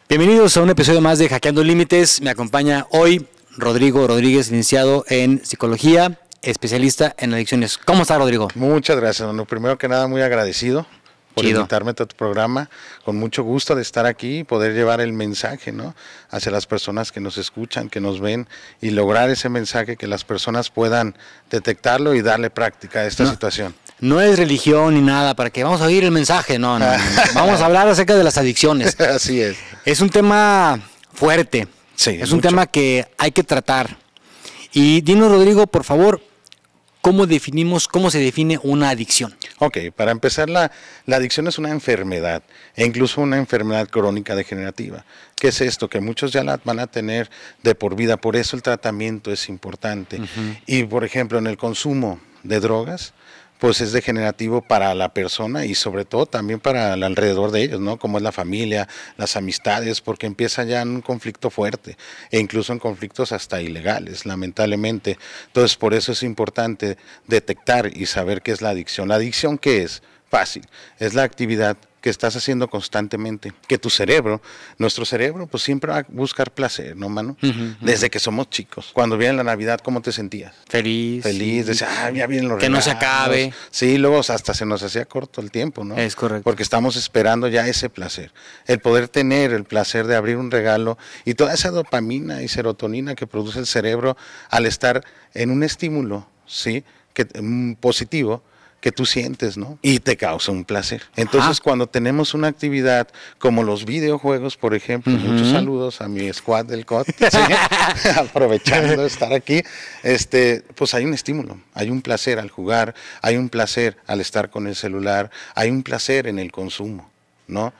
Bienvenidos a un episodio más de Hackeando Límites. Me acompaña hoy Rodrigo Rodríguez, licenciado en Psicología, especialista en adicciones. ¿Cómo está, Rodrigo? Muchas gracias. Bueno, primero que nada, muy agradecido por Chido. invitarme a tu programa. Con mucho gusto de estar aquí y poder llevar el mensaje, ¿no?, hacia las personas que nos escuchan, que nos ven, y lograr ese mensaje, que las personas puedan detectarlo y darle práctica a esta situación. No es religión ni nada para que vamos a oír el mensaje, no. Vamos a hablar acerca de las adicciones. Así es. Es un tema fuerte, Sí, es un tema que hay que tratar. Y dinos, Rodrigo, por favor, ¿cómo se define una adicción? Ok, para empezar, la adicción es una enfermedad, e incluso una enfermedad crónica degenerativa. ¿Qué es esto? Que muchos ya la van a tener de por vida, por eso el tratamiento es importante. Y, por ejemplo, en el consumo de drogas, pues es degenerativo para la persona y sobre todo también para el alrededor de ellos, ¿no? Como es la familia, las amistades, porque empieza ya en un conflicto fuerte e incluso en conflictos hasta ilegales, lamentablemente. Entonces, por eso es importante detectar y saber qué es la adicción. ¿La adicción qué es? Fácil, es la actividad que estás haciendo constantemente, que tu cerebro, nuestro cerebro, pues siempre va a buscar placer, ¿no, mano? Desde que somos chicos. Cuando viene la Navidad, ¿cómo te sentías? Feliz. Feliz, decía, ya vienen los que regalos. No se acabe. Sí, luego hasta se nos hacía corto el tiempo, ¿no? Es correcto. Porque estamos esperando ya ese placer. El poder tener el placer de abrir un regalo y toda esa dopamina y serotonina que produce el cerebro al estar en un estímulo, ¿sí?, positivo, que tú sientes, ¿no? Y te causa un placer. Entonces, cuando tenemos una actividad como los videojuegos, por ejemplo, muchos saludos a mi squad del COD, ¿sí? Aprovechando de estar aquí, pues hay un estímulo, hay un placer al jugar, hay un placer al estar con el celular, hay un placer en el consumo, ¿no?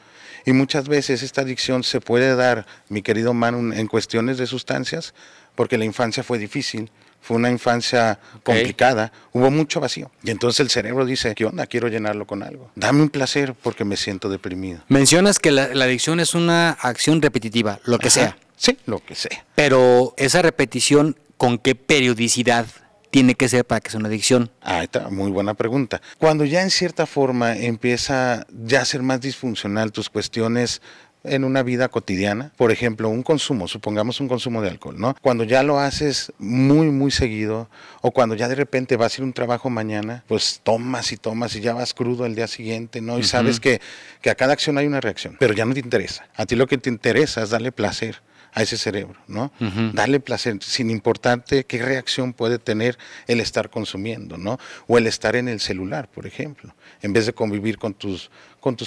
Y muchas veces esta adicción se puede dar, mi querido Manu, en cuestiones de sustancias, porque la infancia fue difícil. Fue una infancia complicada, hubo mucho vacío. Y entonces el cerebro dice, ¿qué onda? Quiero llenarlo con algo. Dame un placer porque me siento deprimido. Mencionas que la adicción es una acción repetitiva, lo que sea. Sí, lo que sea. Pero esa repetición, ¿con qué periodicidad tiene que ser para que sea una adicción? Ah, está, muy buena pregunta. Cuando ya en cierta forma empieza ya a ser más disfuncional tus cuestiones en una vida cotidiana, por ejemplo, un consumo, supongamos un consumo de alcohol, ¿no? Cuando ya lo haces muy, muy seguido, o cuando ya de repente vas a ir a un trabajo mañana, pues tomas y ya vas crudo el día siguiente, ¿no? Y sabes que a cada acción hay una reacción, pero ya no te interesa. A ti lo que te interesa es darle placer a ese cerebro, ¿no? Darle placer, sin importarte qué reacción puede tener el estar consumiendo, ¿no? O el estar en el celular, por ejemplo. En vez de convivir con tus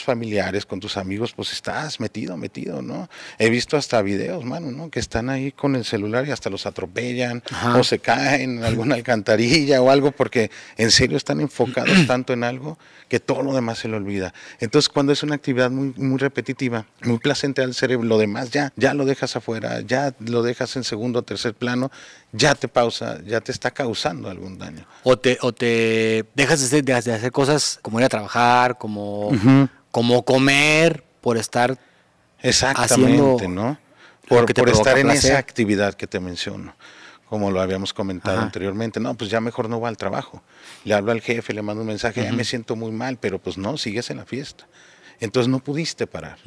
familiares, con tus amigos, pues estás metido, ¿no? He visto hasta videos, mano, ¿no?, que están ahí con el celular y hasta los atropellan, o se caen en alguna alcantarilla o algo, porque en serio están enfocados tanto en algo que todo lo demás se le olvida. Entonces, cuando es una actividad muy, muy repetitiva, muy placentera al cerebro, lo demás ya lo dejas afuera, ya lo dejas en segundo o tercer plano, ya te pausa, ya te está causando algún daño. O te dejas de hacer cosas como ir a trabajar, como comer, por estar exactamente, ¿no? Por estar en placer. esa actividad que te menciono, como lo habíamos comentado anteriormente. No, pues ya mejor no va al trabajo. Le hablo al jefe, le mando un mensaje, ya me siento muy mal, pero pues no, sigues en la fiesta. Entonces no pudiste parar,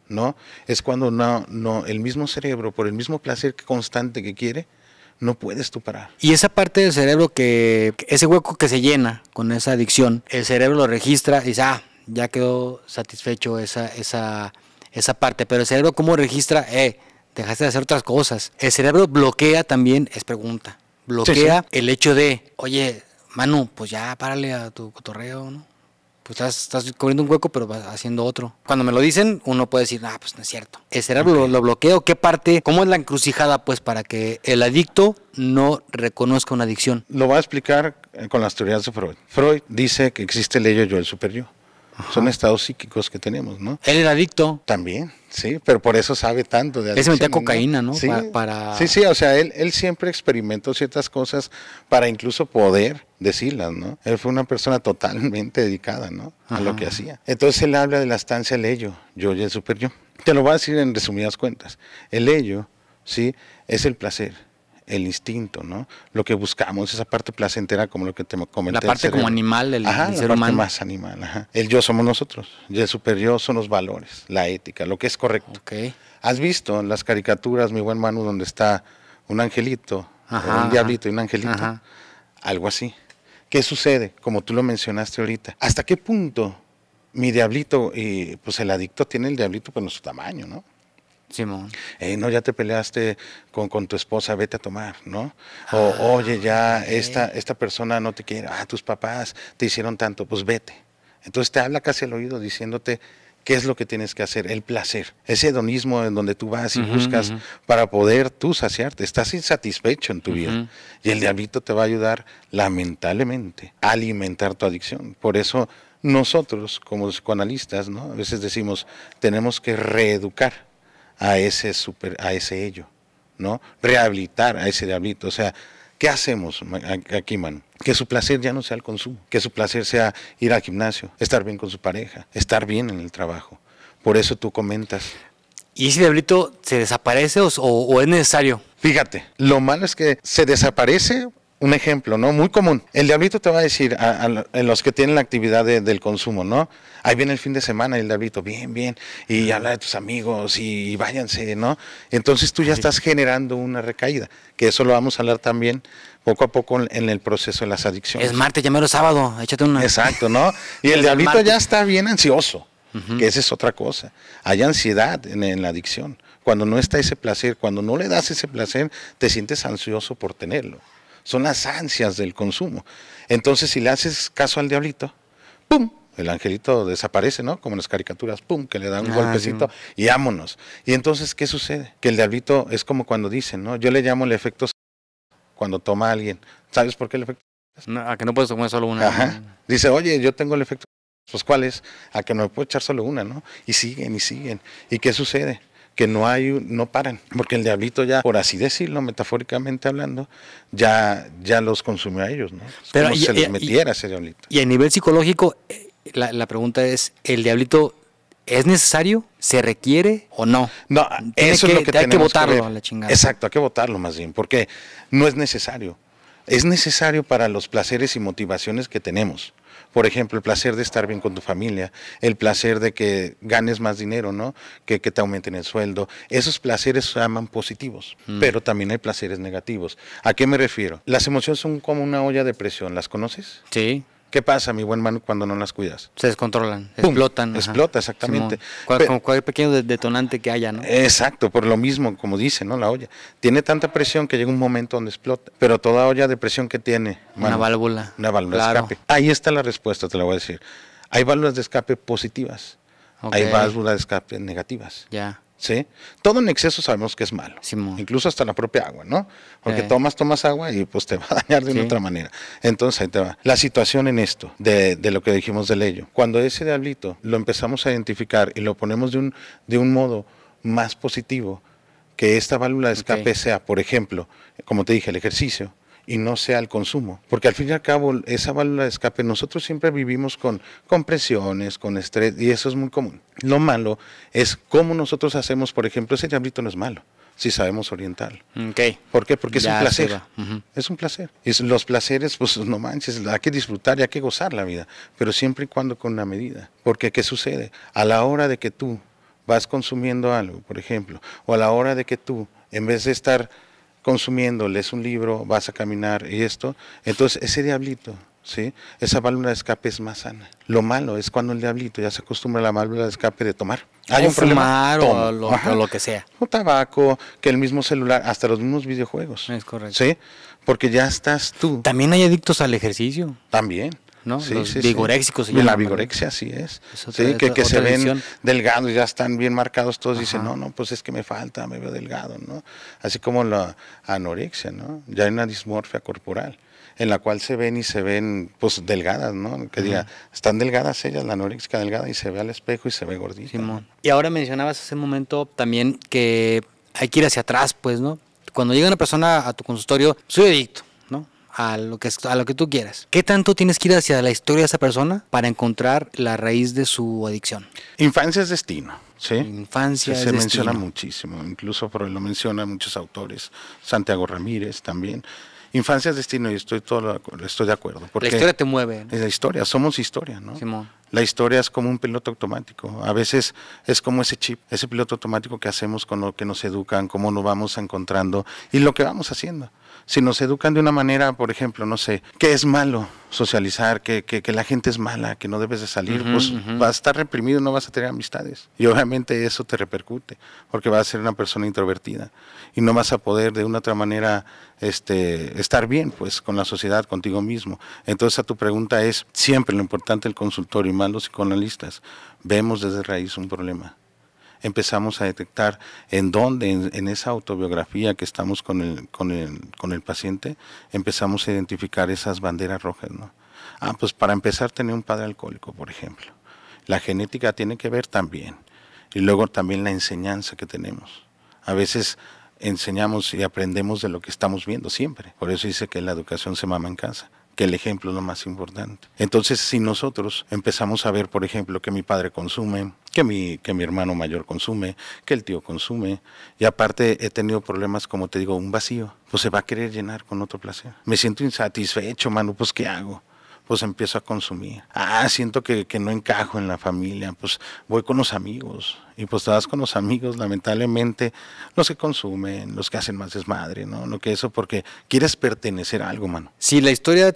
¿no? Es cuando el mismo cerebro, por el mismo placer constante que quiere, no puedes tú parar. Y esa parte del cerebro ese hueco que se llena con esa adicción, el cerebro lo registra y dice, ya quedó satisfecho esa parte. Pero el cerebro, ¿cómo registra? Dejaste de hacer otras cosas. El cerebro bloquea también, es pregunta, bloquea el hecho de, oye, Manu, pues ya párale a tu cotorreo, ¿no? Pues estás cubriendo un hueco, pero vas haciendo otro. Cuando me lo dicen, uno puede decir, pues no es cierto. ¿El cerebro lo bloquea? ¿Qué parte? ¿Cómo es la encrucijada, pues, para que el adicto no reconozca una adicción? Lo voy a explicar con las teorías de Freud. Freud dice que existe el ello, el super-yo. Son estados psíquicos que tenemos, ¿no? Él era adicto. También, sí, pero por eso sabe tanto de adicción. Él se metía cocaína, ¿no? Sí, para... sí, o sea, él siempre experimentó ciertas cosas para incluso poder decirlas, ¿no? Él fue una persona totalmente dedicada, ¿no?, a lo que hacía. Entonces él habla de la estancia del ello, yo y el super yo. Te lo voy a decir en resumidas cuentas. El ello, sí, es el placer. el instinto, ¿no? Lo que buscamos, esa parte placentera, como lo que te comenté. La parte como animal del ajá, ser la humano. parte más animal, ajá. El yo somos nosotros, y el superior son los valores, la ética, lo que es correcto. Ok. ¿Has visto en las caricaturas, mi buen Manu, donde está un angelito, Ajá, un diablito y un angelito? ajá. Algo así. ¿Qué sucede? Como tú lo mencionaste ahorita. ¿Hasta qué punto mi diablito, y pues el adicto tiene el diablito por su tamaño, ¿no? Simón. No, ya te peleaste con tu esposa, vete a tomar, ¿no? O, oye, ya esta persona no te quiere, tus papás te hicieron tanto, pues vete. Entonces te habla casi al oído diciéndote qué es lo que tienes que hacer, el placer, ese hedonismo en donde tú vas y buscas para poder tú saciarte, estás insatisfecho en tu vida. Y el diablito te va a ayudar, lamentablemente, a alimentar tu adicción. Por eso nosotros, como psicoanalistas, ¿no? A veces decimos, tenemos que reeducar a ese ello, ¿no? Rehabilitar a ese diablito. O sea, ¿qué hacemos aquí, man? Que su placer ya no sea el consumo, que su placer sea ir al gimnasio, estar bien con su pareja, estar bien en el trabajo. Por eso tú comentas. ¿Y ese diablito se desaparece o es necesario? Fíjate, lo malo es que se desaparece. Un ejemplo, ¿no? Muy común. El diablito te va a decir a los que tienen la actividad del consumo, ¿no? Ahí viene el fin de semana y el diablito, bien, bien, y habla de tus amigos y váyanse, ¿no? Entonces tú ya estás generando una recaída, que eso lo vamos a hablar también poco a poco en el proceso de las adicciones. Es martes, ya mero sábado, échate una. Exacto, ¿no? Y el diablito ya está bien ansioso, que esa es otra cosa. Hay ansiedad en la adicción. Cuando no está ese placer, cuando no le das ese placer, te sientes ansioso por tenerlo. Son las ansias del consumo. Entonces, si le haces caso al diablito, ¡pum! El angelito desaparece, ¿no? Como en las caricaturas, ¡pum! Que le dan un golpecito y vámonos. Y entonces, ¿qué sucede? Que el diablito es como cuando dicen, ¿no? Yo le llamo el efecto cuando toma a alguien. ¿Sabes por qué el efecto? No, a que no puedes tomar solo una. Ajá. Dice, oye, yo tengo el efecto. Pues, ¿cuál es? A que no me puedo echar solo una, ¿no? Y siguen y siguen. ¿Y qué sucede? Que no paran, porque el diablito ya, por así decirlo, metafóricamente hablando, ya los consumió a ellos, ¿no? Pero como si se les metiera ese diablito. Y a nivel psicológico, la pregunta es, ¿el diablito es necesario? ¿Se requiere o no? No, eso es lo que tenemos que botarlo ver. A la chingada. Exacto, hay que botarlo más bien, porque no es necesario. Es necesario para los placeres y motivaciones que tenemos. Por ejemplo, el placer de estar bien con tu familia, el placer de que ganes más dinero, ¿no? Que te aumenten el sueldo. Esos placeres se llaman positivos, pero también hay placeres negativos. ¿A qué me refiero? Las emociones son como una olla de presión, ¿las conoces? Sí. ¿Qué pasa, mi buen Manu, cuando no las cuidas? Se descontrolan, ¡Pum! Explotan. Explota, exactamente. Como cualquier pequeño detonante que haya, ¿no? Exacto, por lo mismo, como dice, ¿no? La olla. Tiene tanta presión que llega un momento donde explota. Pero toda olla de presión que tiene, Manu, Una válvula. Una válvula de escape. Ahí está la respuesta, te la voy a decir. Hay válvulas de escape positivas. Okay. Hay válvulas de escape negativas. Ya. ¿Sí? Todo en exceso sabemos que es malo, incluso hasta la propia agua, ¿no? Porque tomas agua y pues te va a dañar de una otra manera. Entonces ahí te va. La situación en esto, de lo que dijimos del ello, cuando ese diablito lo empezamos a identificar y lo ponemos de un modo más positivo, que esta válvula de escape sea, por ejemplo, como te dije, el ejercicio, y no sea el consumo. Porque al fin y al cabo, esa válvula de escape, nosotros siempre vivimos con presiones, con estrés, y eso es muy común. Lo malo es cómo nosotros hacemos, por ejemplo, ese diablito no es malo, si sabemos orientarlo. Okay. ¿Por qué? Porque es un placer. Es un placer. Y los placeres, pues no manches, hay que disfrutar y hay que gozar la vida, pero siempre y cuando con una medida. Porque, ¿qué sucede? A la hora de que tú vas consumiendo algo, por ejemplo, o a la hora de que tú, en vez de estar consumiendo, lees un libro, vas a caminar y esto, entonces ese diablito, ¿sí? Esa válvula de escape es más sana. Lo malo es cuando el diablito ya se acostumbra a la válvula de escape de tomar. Hay un fumar o lo que sea. O tabaco, que el mismo celular, hasta los mismos videojuegos. Es correcto. ¿Sí? Porque ya estás tú. También hay adictos al ejercicio. También. ¿No? Sí, los sí, vigoréxicos. Sí. La vigorexia, así es. Que se ven delgados, ya están bien marcados, todos dicen, no, pues es que me falta, me veo delgado, ¿no? Así como la anorexia, ¿no? Ya hay una dismorfia corporal, en la cual se ven, pues, delgadas, ¿no? Que diga, están delgadas ellas, la anoréxica delgada, y se ve al espejo y se ve gordita. Simón. Y ahora mencionabas hace un momento también que hay que ir hacia atrás, pues, ¿no? Cuando llega una persona a tu consultorio, soy adicto, ¿no? A lo que tú quieras. ¿Qué tanto tienes que ir hacia la historia de esa persona para encontrar la raíz de su adicción? Infancia es destino. Sí, Infancia sí, es se destino. menciona muchísimo, incluso lo mencionan muchos autores, Santiago Ramírez también. Infancia es destino y estoy de acuerdo. La Porque historia te mueve, ¿no? es la historia, somos historia, ¿no? Simón. La historia es como un piloto automático. A veces es como ese chip, ese piloto automático que hacemos con lo que nos educan, cómo nos vamos encontrando y lo que vamos haciendo. Si nos educan de una manera, por ejemplo, no sé, que es malo socializar, que la gente es mala, que no debes de salir, pues vas a estar reprimido, no vas a tener amistades. Y obviamente eso te repercute, porque vas a ser una persona introvertida y no vas a poder de una otra manera estar bien pues con la sociedad, contigo mismo. Entonces a tu pregunta es siempre lo importante del consultorio y más los psicoanalistas, vemos desde raíz un problema. Empezamos a detectar en dónde, en esa autobiografía que estamos con el paciente, empezamos a identificar esas banderas rojas, ¿no? Pues para empezar, tener un padre alcohólico, por ejemplo. La genética tiene que ver también. Y luego también la enseñanza que tenemos. A veces enseñamos y aprendemos de lo que estamos viendo siempre. Por eso dice que la educación se mama en casa, que el ejemplo es lo más importante. Entonces, si nosotros empezamos a ver, por ejemplo, que mi padre consume, que mi hermano mayor consume, que el tío consume, y aparte he tenido problemas, como te digo, un vacío, pues se va a querer llenar con otro placer. Me siento insatisfecho, mano, pues ¿qué hago? Pues empiezo a consumir. Siento que no encajo en la familia, pues voy con los amigos. Y pues te vas con los amigos, lamentablemente, los que consumen, los que hacen más desmadre, ¿no? Lo que eso, porque quieres pertenecer a algo, mano. Si la historia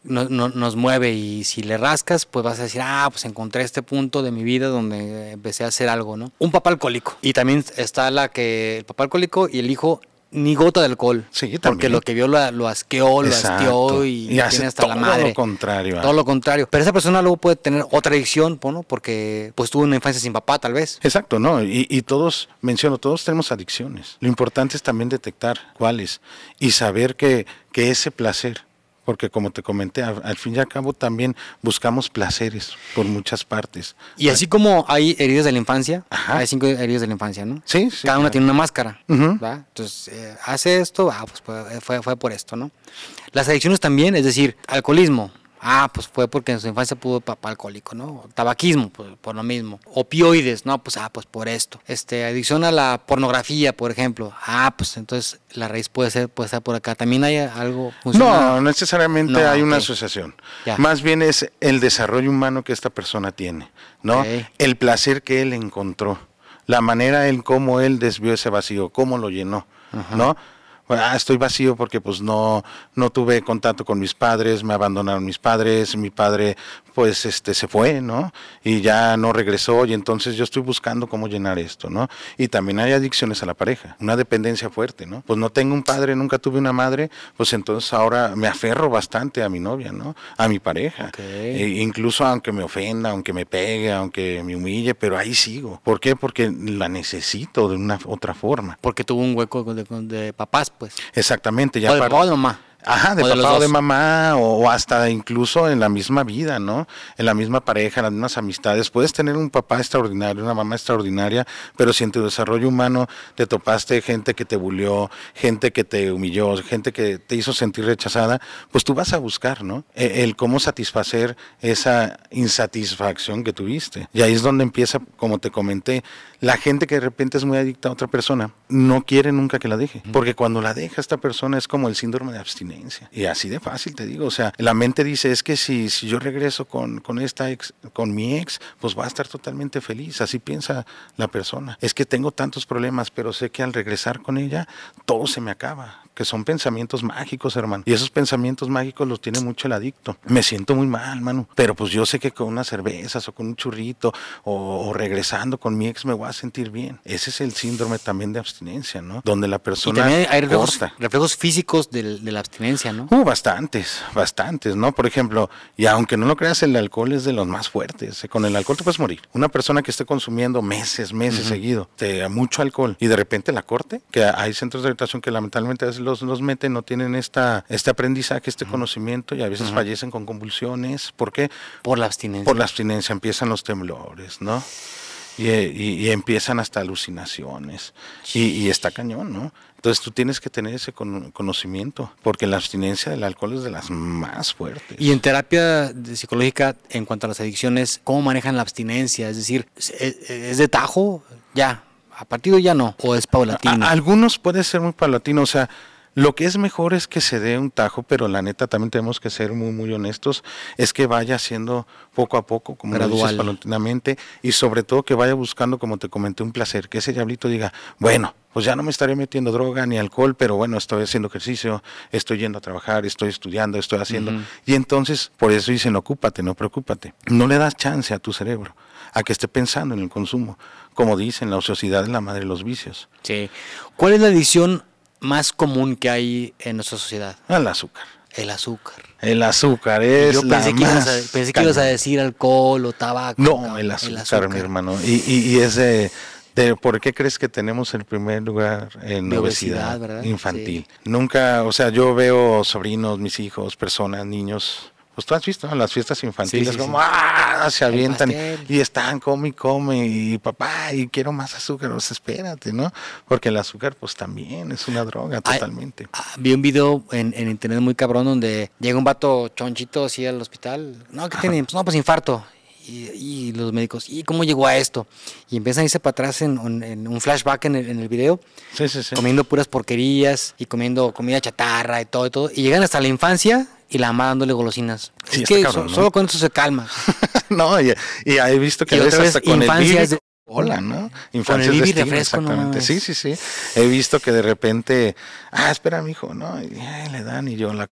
nos mueve y si le rascas, pues vas a decir, pues encontré este punto de mi vida donde empecé a hacer algo, ¿no? Un papá alcohólico. Y también está el papá alcohólico y el hijo ni gota de alcohol. Sí, también. Porque lo que vio lo asqueó, lo hastió y hace tiene hasta la madre. Todo lo contrario. Todo lo contrario. Pero esa persona luego puede tener otra adicción, ¿no? Porque pues tuvo una infancia sin papá, tal vez. Exacto, ¿no? Y todos tenemos adicciones. Lo importante es también detectar cuáles y saber que ese placer, porque como te comenté, al fin y al cabo también buscamos placeres por muchas partes. Y así como hay heridas de la infancia, Ajá. hay 5 heridas de la infancia, ¿no? Sí, Cada una tiene una máscara, uh-huh. ¿va? Entonces, hace esto, pues fue por esto, ¿no? Las adicciones también, es decir, alcoholismo, pues fue porque en su infancia pudo papá alcohólico, ¿no? Tabaquismo, pues por lo mismo. Opioides, ¿no? Pues por esto. Adicción a la pornografía, por ejemplo. Pues entonces la raíz puede ser por acá. También hay algo funcional. No necesariamente hay una asociación. Ya. Más bien es el desarrollo humano que esta persona tiene, ¿no? Okay. El placer que él encontró, la manera en cómo él desvió ese vacío, cómo lo llenó, uh-huh. ¿no? Estoy vacío porque pues no tuve contacto con mis padres, me abandonaron mis padres, mi padre pues se fue, ¿no? Y ya no regresó y entonces yo estoy buscando cómo llenar esto, ¿no? Y también hay adicciones a la pareja, una dependencia fuerte, ¿no? Pues no tengo un padre, nunca tuve una madre, pues entonces ahora me aferro bastante a mi novia, ¿no? A mi pareja. Okay. Incluso aunque me ofenda, aunque me pegue, aunque me humille, pero ahí sigo. ¿Por qué? Porque la necesito de una otra forma. Porque tuvo un hueco de papás, pues. Exactamente. Ya o de papá o de mamá. Ajá, de papá o de mamá, o hasta incluso en la misma vida, ¿no? En la misma pareja, en las mismas amistades. Puedes tener un papá extraordinario, una mamá extraordinaria, pero si en tu desarrollo humano te topaste gente que te bulió, gente que te humilló, gente que te hizo sentir rechazada, pues tú vas a buscar, ¿no? El cómo satisfacer esa insatisfacción que tuviste. Y ahí es donde empieza, como te comenté, la gente que de repente es muy adicta a otra persona, no quiere nunca que la deje, porque cuando la deja esta persona es como el síndrome de abstinencia. Y así de fácil te digo, o sea, la mente dice, es que si yo regreso con mi ex, pues va a estar totalmente feliz, así piensa la persona. Es que tengo tantos problemas, pero sé que al regresar con ella, todo se me acaba, que son pensamientos mágicos, hermano. Y esos pensamientos mágicos los tiene mucho el adicto. Me siento muy mal, mano, pero pues yo sé que con unas cervezas o con un churrito o regresando con mi ex me voy a sentir bien. Ese es el síndrome también de abstinencia, ¿no? Donde la persona... Y también hay reflejos físicos de la abstinencia, ¿no? Bastantes, ¿no? Por ejemplo, y aunque no lo creas, el alcohol es de los más fuertes. Con el alcohol te puedes morir. Una persona que esté consumiendo meses uh-huh. seguido, mucho alcohol, y de repente la corte, que hay centros de rehabilitación que lamentablemente a veces los meten, no tienen este aprendizaje, uh-huh. conocimiento, y a veces uh-huh. fallecen con convulsiones. ¿Por qué? Por la abstinencia. Por la abstinencia empiezan los temblores, ¿no? y empiezan hasta alucinaciones y está cañón, ¿no? Entonces tú tienes que tener ese conocimiento, porque la abstinencia del alcohol es de las más fuertes. Y en terapia psicológica, en cuanto a las adicciones, ¿cómo manejan la abstinencia? Es decir, ¿es de tajo? Ya, a partir de ya no, o es paulatino. Algunos puede ser muy paulatino, o sea, lo que es mejor es que se dé un tajo, pero la neta también tenemos que ser muy, muy honestos, es que vaya haciendo poco a poco, como lo dices, paulatinamente, y sobre todo que vaya buscando, como te comenté, un placer, que ese diablito diga, bueno, pues ya no me estaré metiendo droga ni alcohol, pero bueno, estoy haciendo ejercicio, estoy yendo a trabajar, estoy estudiando, estoy haciendo, y entonces, por eso dicen, ocúpate, no preocúpate, no le das chance a tu cerebro a que esté pensando en el consumo, como dicen, la ociosidad es la madre de los vicios. Sí. ¿Cuál es la adicción más común que hay en nuestra sociedad? El azúcar. El azúcar. El azúcar es Yo pensé que ibas a decir alcohol o tabaco. No, el azúcar, mi hermano. Y es ¿por qué crees que tenemos el primer lugar en obesidad infantil? Sí. Nunca, o sea, yo veo sobrinos, mis hijos, personas, niños. Pues tú has visto, ¿no? Las fiestas infantiles, como se avientan y están, come y papá, y quiero más azúcar, pues espérate, ¿no? Porque el azúcar pues también es una droga totalmente. Vi un video en internet muy cabrón donde llega un vato chonchito así al hospital, no, ¿qué tiene? Pues no, pues infarto. Y los médicos, ¿y cómo llegó a esto? Y empiezan a irse para atrás en un flashback en el video, comiendo puras porquerías y comiendo comida chatarra y todo, y llegan hasta la infancia y la mamá dándole golosinas. Sí, es que cabrón, ¿no? Solo con eso se calma. No, y he visto que a veces hasta con el Bibi, hola, ¿no? Infancias de destino, exactamente. No, sí. He visto que de repente, espera, mijo, ¿no? Y le dan y yo la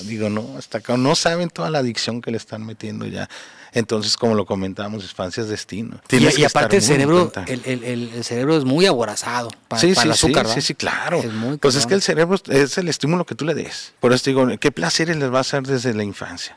digo, no, hasta acá no saben toda la adicción que le están metiendo ya. Entonces, como lo comentábamos, infancias destino. Y aparte el cerebro, el cerebro es muy aborazado para el azúcar, sí, claro. Pues es que el cerebro es el estímulo que tú le des. Por eso digo, ¿qué placeres les va a hacer desde la infancia?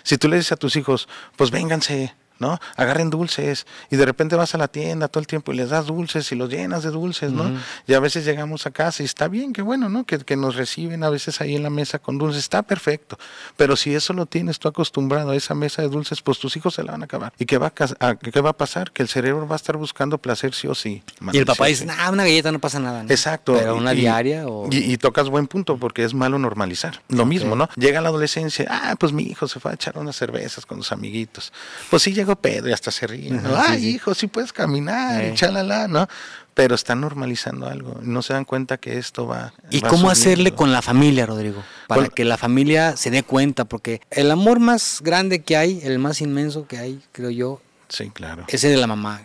Si tú le dices a tus hijos, pues vénganse, ¿no? Agarren dulces y de repente vas a la tienda todo el tiempo y les das dulces y los llenas de dulces, ¿no? Y a veces llegamos a casa y está bien, qué bueno, ¿no? Que nos reciben a veces ahí en la mesa con dulces, está perfecto, pero si eso lo tienes tú acostumbrado a esa mesa de dulces, pues tus hijos se la van a acabar. ¿Y qué va a pasar? Que el cerebro va a estar buscando placer sí o sí. Y el papá dice, una galleta no pasa nada, ¿no? Exacto. Pero una diaria y tocas buen punto porque es malo normalizar. Lo mismo, ¿no? Llega la adolescencia, pues mi hijo se fue a echar unas cervezas con sus amiguitos. Pues sí llegó pedo y hasta se ríe, ¿no? Hijo, sí puedes caminar, y chalala, ¿no? Pero están normalizando algo, no se dan cuenta que esto va. ¿Y cómo hacerle con la familia, Rodrigo? Para que la familia se dé cuenta, porque el amor más grande que hay, el más inmenso que hay, creo yo, sí, claro, ese de la mamá.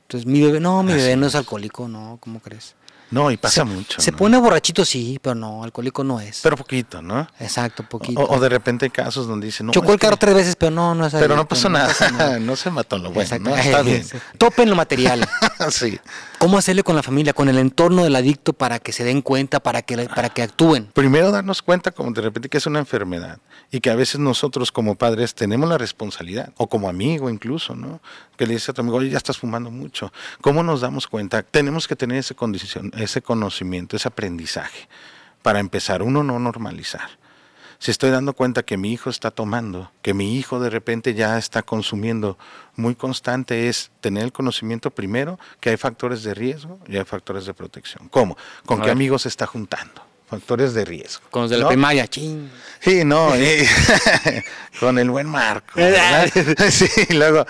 Entonces, mi bebé no es alcohólico, no, ¿cómo crees? No, y pasa mucho. Se pone borrachito, sí, pero no, alcohólico no es. Pero poquito, ¿no? Exacto, poquito. O de repente hay casos donde dicen, no. Chocó el carro 3 veces, pero no es alcohólico. Pero no pasó nada, no se mató lo bueno, ¿no? Está bien. Topen lo material. Sí. ¿Cómo hacerle con la familia, con el entorno del adicto para que se den cuenta, para que actúen? Primero darnos cuenta, como de repente, que es una enfermedad y que a veces nosotros como padres tenemos la responsabilidad, o como amigo incluso, ¿no? Que le dice a tu amigo, oye, ya estás fumando mucho. ¿Cómo nos damos cuenta? Tenemos que tener ese conocimiento, ese aprendizaje para empezar, uno no normalizar. Si estoy dando cuenta que mi hijo está tomando, que mi hijo de repente ya está consumiendo muy constante, es tener el conocimiento primero que hay factores de riesgo y hay factores de protección. ¿Cómo? ¿Con qué amigos se está juntando? Factores de riesgo. Con los de la primaria, ching. Sí, no, con el buen Marco. Sí, luego,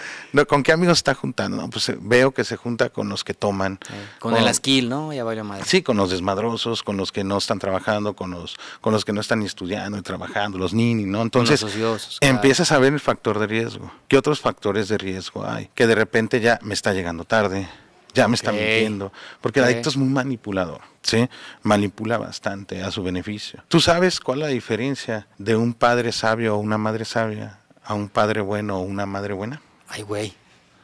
¿con qué amigos está juntando? No, pues veo que se junta con los que toman. Con el asquil, ¿no? Ya valió madre. Sí, con los desmadrosos, con los que no están trabajando, con los que no están ni estudiando y trabajando, los ninis, ¿no? Entonces, los ociosos, empiezas a ver el factor de riesgo. ¿Qué otros factores de riesgo hay? Que de repente ya me está llegando tarde, ya me está mintiendo, porque el adicto es muy manipulador, ¿sí? Manipula bastante a su beneficio. ¿Tú sabes cuál es la diferencia de un padre sabio o una madre sabia a un padre bueno o una madre buena? Ay, güey.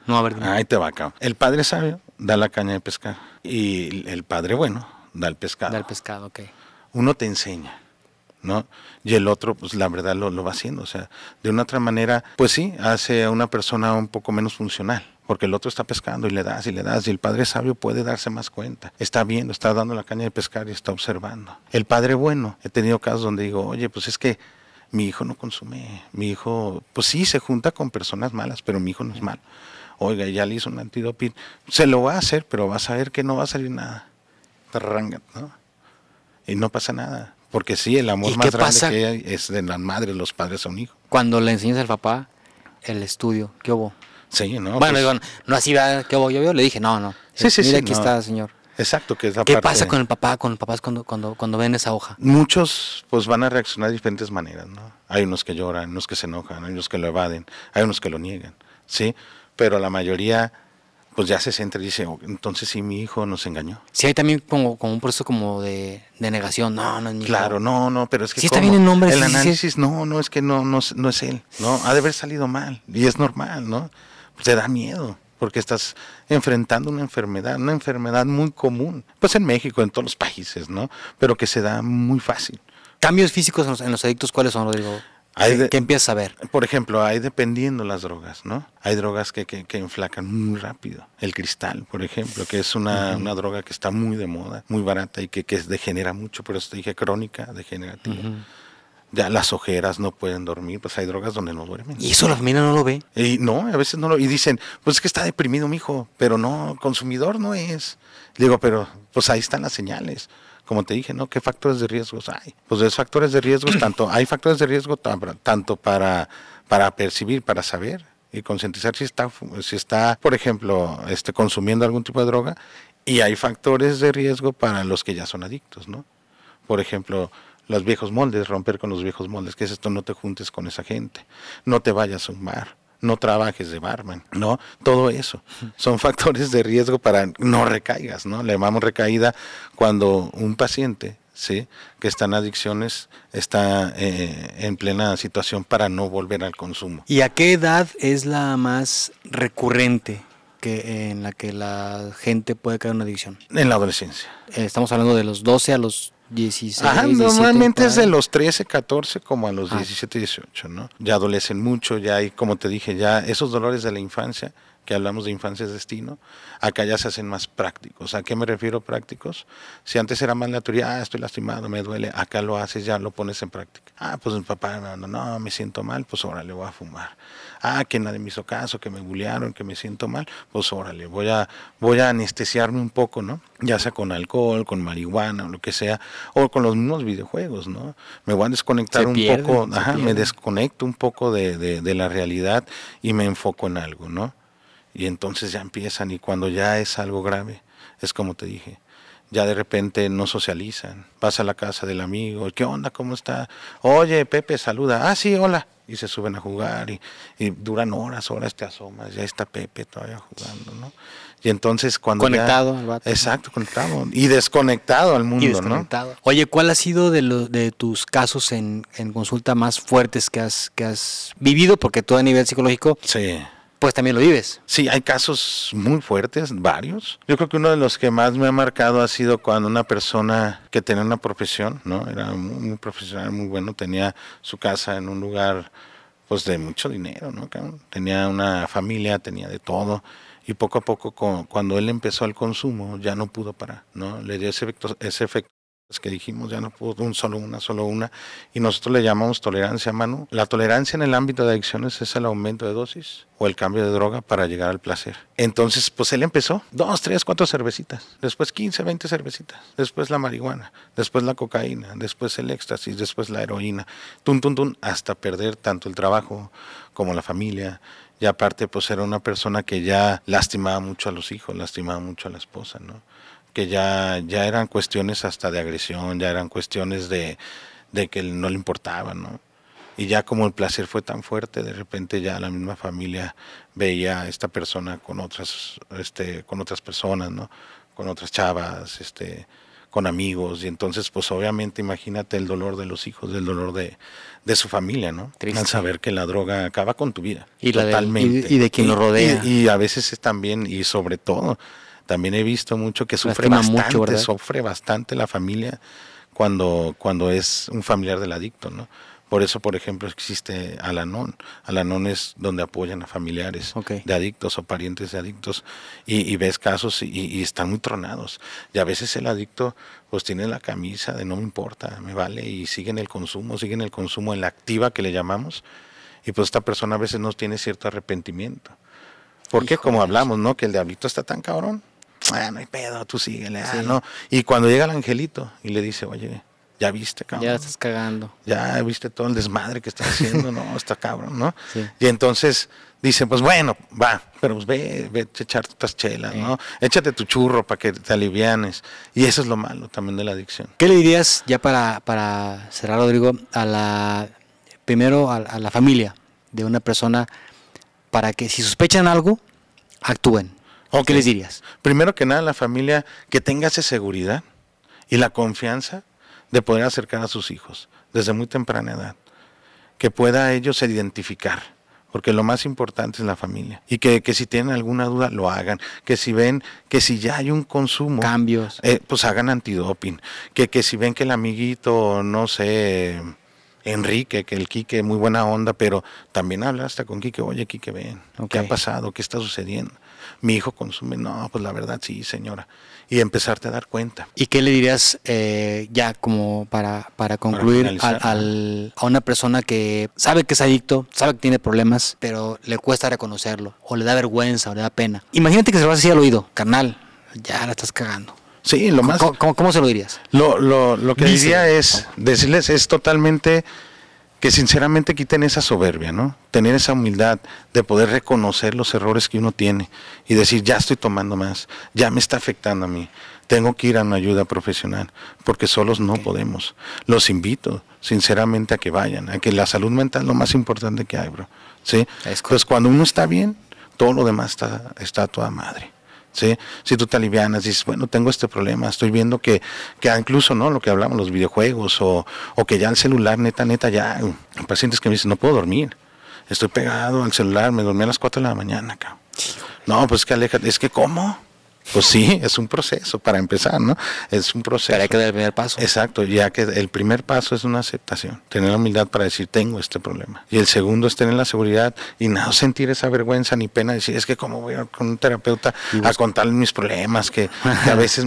No, a ver. Ahí te va acá. El padre sabio da la caña de pescar y el padre bueno da el pescado. Da el pescado, ok. Uno te enseña, ¿no? Y el otro, pues la verdad lo va haciendo, o sea, de una otra manera, pues sí, hace a una persona un poco menos funcional, porque el otro está pescando y le das, y el padre sabio puede darse más cuenta, está viendo, está dando la caña de pescar y está observando. El padre bueno, he tenido casos donde digo, oye, pues es que mi hijo no consume, mi hijo, pues sí, se junta con personas malas, pero mi hijo no es malo. oiga, ya le hizo un antidoping, se lo va a hacer, pero vas a ver que no va a salir nada, ¿no? Y no pasa nada, porque sí, el amor ¿Y más qué grande pasa que hay es de las madres, los padres a un hijo. cuando le enseñas al papá el estudio? ¿Qué hubo? Sí, ¿no? Bueno, Pues, digo, no así, ¿verdad? ¿Qué hubo? Yo le dije, no. sí, Mire, sí, aquí no. está, señor. Exacto, que es la ¿Qué parte... pasa con los papás cuando ven esa hoja? Muchos pues van a reaccionar de diferentes maneras, ¿no? Hay unos que lloran, unos que se enojan, hay unos que lo evaden, hay unos que lo niegan, ¿sí? Pero la mayoría pues ya se centra y dice, oh, entonces sí, mi hijo nos engañó. Sí, hay también como un proceso como de negación. No es mi hijo. Claro, no, pero es que sí está bien el nombre. el sí, análisis, no, es que no es él, ¿no? Ha de haber salido mal y es normal, ¿no? Te da miedo porque estás enfrentando una enfermedad muy común, pues en México, en todos los países, ¿no? Pero que se da muy fácil. Cambios físicos en los adictos, ¿cuáles son, Rodrigo? ¿Qué empiezas a ver? Por ejemplo, hay dependiendo las drogas, ¿no? Hay drogas que enflacan muy rápido. El cristal, por ejemplo, que es una droga que está muy de moda, muy barata y que degenera mucho, por eso te dije crónica, degenerativa. Ya las ojeras, no pueden dormir, pues hay drogas donde no duermen. ¿Y eso la familia no lo ve? Y no, a veces no lo... Y dicen, pues es que está deprimido mi hijo, pero no, consumidor no es. Digo, pero pues ahí están las señales. Como te dije, ¿no? ¿Qué factores de riesgos hay? Pues de esos factores de riesgos, hay factores de riesgo tanto para percibir, para saber y concientizar si está, por ejemplo, consumiendo algún tipo de droga, y hay factores de riesgo para los que ya son adictos, ¿no? Por ejemplo, los viejos moldes, romper con los viejos moldes, que es esto, no te juntes con esa gente, no te vayas a un bar, no trabajes de barman, ¿no? Todo eso son factores de riesgo para no recaigas, ¿no? Le llamamos recaída cuando un paciente, ¿sí?, que está en adicciones, está en plena situación para no volver al consumo. ¿Y a qué edad es la más recurrente en la que la gente puede caer en una adicción? En la adolescencia. Estamos hablando de los 12 a los 16, Ajá, 17, normalmente es de los 13, 14 como a los 17, 18, ¿no? Ya adolecen mucho, ya hay, como te dije, ya esos dolores de la infancia, que hablamos de infancia es destino, acá ya se hacen más prácticos. ¿A qué me refiero prácticos? Si antes era más la teoría, estoy lastimado, me duele, acá lo haces, ya lo pones en práctica. Pues mi papá, no, me siento mal, pues órale, voy a fumar. Que nadie me hizo caso, que me bullearon, que me siento mal, pues órale, voy a anestesiarme un poco, ¿no? Ya sea con alcohol, con marihuana, o lo que sea, o con los mismos videojuegos, ¿no? Me voy a desconectar poco, me desconecto un poco de la realidad y me enfoco en algo, ¿no? Y entonces ya empiezan, y cuando ya es algo grave, es como te dije, ya de repente no socializan, vas a la casa del amigo, ¿qué onda? ¿Cómo está? Oye, Pepe, saluda. Sí, hola. Y se suben a jugar y duran horas, te asomas, ya está Pepe todavía jugando, ¿no? Y entonces cuando conectado al vato. Exacto, conectado y desconectado al mundo, ¿no? Oye, ¿cuál ha sido de tus casos en consulta más fuertes que has vivido? Porque tú a nivel psicológico... Sí. Pues también lo vives. Sí, hay casos muy fuertes, varios. Yo creo que uno de los que más me ha marcado ha sido cuando una persona que tenía una profesión, ¿no? Era muy profesional, muy bueno, tenía su casa en un lugar pues de mucho dinero, ¿no? Tenía una familia, tenía de todo, y poco a poco cuando él empezó el consumo ya no pudo parar, ¿no? Le dio ese efecto que dijimos, ya no pudo solo una, y nosotros le llamamos tolerancia, Manu. La tolerancia en el ámbito de adicciones es el aumento de dosis o el cambio de droga para llegar al placer. Entonces, pues él empezó 2, 3, 4 cervecitas, después 15, 20 cervecitas, después la marihuana, después la cocaína, después el éxtasis, después la heroína, hasta perder tanto el trabajo como la familia. Y aparte, pues era una persona que ya lastimaba mucho a los hijos, lastimaba mucho a la esposa, ¿no? Que ya eran cuestiones hasta de agresión, ya eran cuestiones de que no le importaba, ¿no? Y ya como el placer fue tan fuerte, de repente ya la misma familia veía a esta persona con otras personas, ¿no? Con otras chavas, con amigos, y entonces pues obviamente imagínate el dolor de los hijos, el dolor de su familia, ¿no? Triste. Al saber que la droga acaba con tu vida, y totalmente. Y de quien lo rodea. Y a veces es también, y sobre todo, también he visto mucho que sufre bastante la familia cuando es un familiar del adicto, ¿no? Por eso, por ejemplo, existe Al-Anon. Al-Anon es donde apoyan a familiares de adictos o parientes de adictos, y ves casos y están muy tronados. Y a veces el adicto pues tiene la camisa de no me importa, me vale, y siguen el consumo en la activa que le llamamos, y pues esta persona a veces no tiene cierto arrepentimiento. Porque Híjole, como hablamos, ¿no? Que el diablito está tan cabrón. No hay pedo, tú síguele, Sí. ¿no? Y cuando llega el angelito y le dice, oye, ya viste, cabrón. Ya la estás cagando. Ya viste todo el desmadre que está haciendo, ¿no? Está cabrón, ¿no? Sí. Y entonces dice, pues bueno, va, pero pues ve a echarte otras chelas, ¿no? Échate tu churro para que te alivianes. Y eso es lo malo también de la adicción. ¿Qué le dirías, ya para cerrar, Rodrigo, primero a la familia de una persona para que si sospechan algo, actúen? Ok. ¿Qué les dirías? Primero que nada, la familia que tenga esa seguridad y la confianza de poder acercar a sus hijos desde muy temprana edad, que pueda ellos identificar, porque lo más importante es la familia, y que si tienen alguna duda lo hagan, que si ven que si ya hay un consumo, Cambios. pues hagan antidoping, que si ven que el amiguito, no sé, Enrique, que el Quique, muy buena onda, pero también habla hasta con Quique, oye Quique, ven, Ok. ¿qué ha pasado? ¿Qué está sucediendo? Mi hijo consume, no, pues la verdad sí, señora, y empezarte a dar cuenta. ¿Y qué le dirías ya como para concluir finalizar, a una persona que sabe que es adicto, sabe que tiene problemas, pero le cuesta reconocerlo, o le da vergüenza, o le da pena? Imagínate que se lo vas a decir al oído, carnal, ya la estás cagando. Sí, lo más... ¿Cómo se lo dirías? Lo que Dice, diría es decirles es totalmente que sinceramente quiten esa soberbia, ¿no? Tener esa humildad de poder reconocer los errores que uno tiene y decir, ya estoy tomando más, ya me está afectando a mí, tengo que ir a una ayuda profesional, porque solos no podemos. Los invito sinceramente a que vayan, a que la salud mental es lo más importante que hay, bro. ¿Sí? Entonces cuando uno está bien, todo lo demás está a toda madre. ¿Sí? Si tú te alivianas, dices, bueno, tengo este problema, estoy viendo que incluso, ¿no? Lo que hablamos, los videojuegos o que ya el celular, neta, ya, pacientes que me dicen, no puedo dormir, estoy pegado al celular, me dormí a las 4 de la mañana, cabrón. No, pues que aléjate, es que ¿cómo? Pues sí, es un proceso para empezar, ¿no? Es un proceso. Pero hay que dar el primer paso. Exacto, ya que el primer paso es una aceptación, tener la humildad para decir, tengo este problema. Y el segundo es tener la seguridad y no sentir esa vergüenza ni pena, decir, es que cómo voy a ir con un terapeuta a contarle mis problemas, que a veces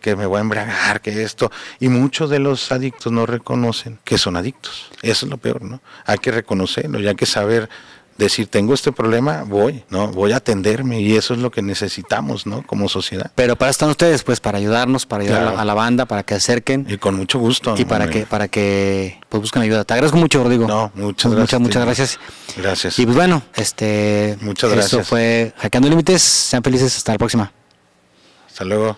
que me voy a embriagar, que esto. Y muchos de los adictos no reconocen que son adictos. Eso es lo peor, ¿no? Hay que reconocerlo y hay que saber decir, tengo este problema, voy a atenderme, y eso es lo que necesitamos, ¿no? Como sociedad. Pero para eso están ustedes, pues, para ayudarnos, para ayudar Claro. a la banda, para que acerquen Y con mucho gusto. y para que pues busquen ayuda. Te agradezco mucho, Rodrigo. No, muchas gracias. Muchas gracias. Gracias. Y pues bueno, Muchas Eso gracias. fue Hackeando Límites. Sean felices, hasta la próxima. Hasta luego.